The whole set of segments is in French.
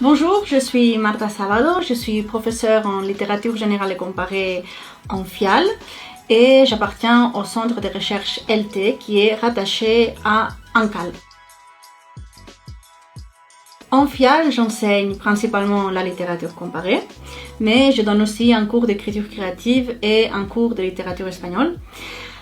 Bonjour, je suis Marta Salvado, je suis professeure en littérature générale et comparée en FIAL et j'appartiens au centre de recherche LT qui est rattaché à ANCAL. En FIAL, j'enseigne principalement la littérature comparée, mais je donne aussi un cours d'écriture créative et un cours de littérature espagnole.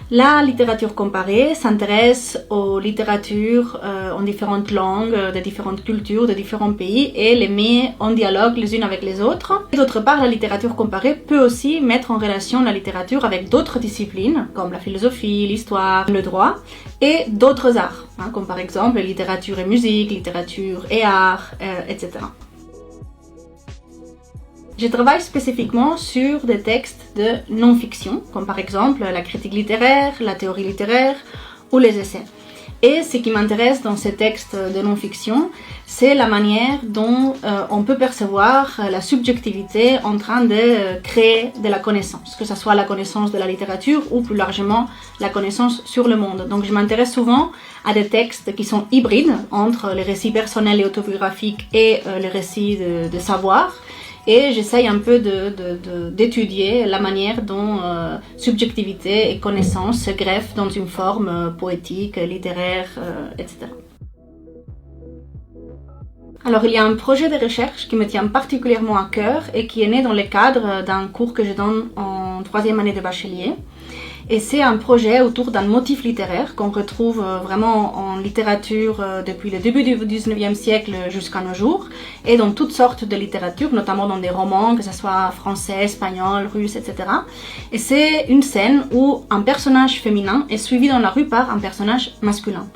La littérature comparée s'intéresse aux littératures en différentes langues, de différentes cultures, de différents pays et les met en dialogue les unes avec les autres. D'autre part, la littérature comparée peut aussi mettre en relation la littérature avec d'autres disciplines comme la philosophie, l'histoire, le droit et d'autres arts, comme par exemple littérature et musique, littérature et art, etc. Je travaille spécifiquement sur des textes de non-fiction, comme par exemple la critique littéraire, la théorie littéraire ou les essais. Et ce qui m'intéresse dans ces textes de non-fiction, c'est la manière dont on peut percevoir la subjectivité en train de créer de la connaissance, que ce soit la connaissance de la littérature ou plus largement la connaissance sur le monde. Donc je m'intéresse souvent à des textes qui sont hybrides entre les récits personnels et autobiographiques et les récits de savoir. Et j'essaye un peu d'étudier la manière dont subjectivité et connaissance se greffent dans une forme poétique, littéraire, etc. Alors il y a un projet de recherche qui me tient particulièrement à cœur et qui est né dans le cadre d'un cours que je donne en 3e année de bachelier. Et c'est un projet autour d'un motif littéraire qu'on retrouve vraiment en littérature depuis le début du 19e siècle jusqu'à nos jours et dans toutes sortes de littératures, notamment dans des romans, que ce soit français, espagnol, russe, etc. Et c'est une scène où un personnage féminin est suivi dans la rue par un personnage masculin.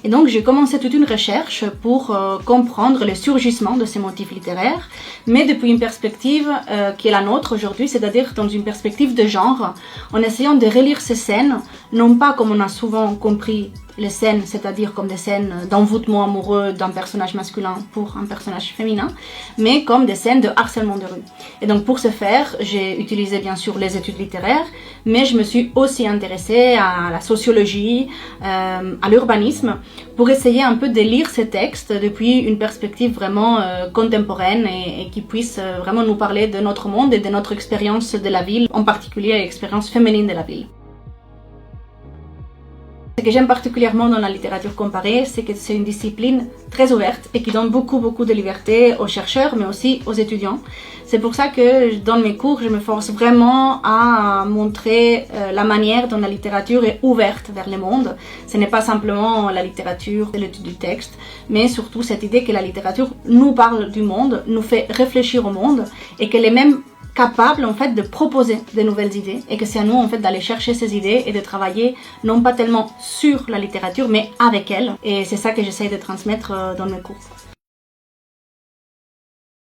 Et donc j'ai commencé toute une recherche pour comprendre le surgissement de ces motifs littéraires, mais depuis une perspective qui est la nôtre aujourd'hui, c'est-à-dire dans une perspective de genre, en essayant de relire ces scènes, non pas comme on a souvent compris les scènes, c'est-à-dire comme des scènes d'envoûtement amoureux d'un personnage masculin pour un personnage féminin, mais comme des scènes de harcèlement de rue. Et donc pour ce faire, j'ai utilisé bien sûr les études littéraires, mais je me suis aussi intéressée à la sociologie, à l'urbanisme, pour essayer un peu de lire ces textes depuis une perspective vraiment contemporaine et qui puisse vraiment nous parler de notre monde et de notre expérience de la ville, en particulier l'expérience féminine de la ville. Ce que j'aime particulièrement dans la littérature comparée, c'est que c'est une discipline très ouverte et qui donne beaucoup de liberté aux chercheurs, mais aussi aux étudiants. C'est pour ça que dans mes cours, je me force vraiment à montrer la manière dont la littérature est ouverte vers le monde. Ce n'est pas simplement la littérature et l'étude du texte, mais surtout cette idée que la littérature nous parle du monde, nous fait réfléchir au monde et qu'elle est même capable en fait de proposer de nouvelles idées et que c'est à nous en fait d'aller chercher ces idées et de travailler non pas tellement sur la littérature mais avec elle, et c'est ça que j'essaye de transmettre dans mes cours.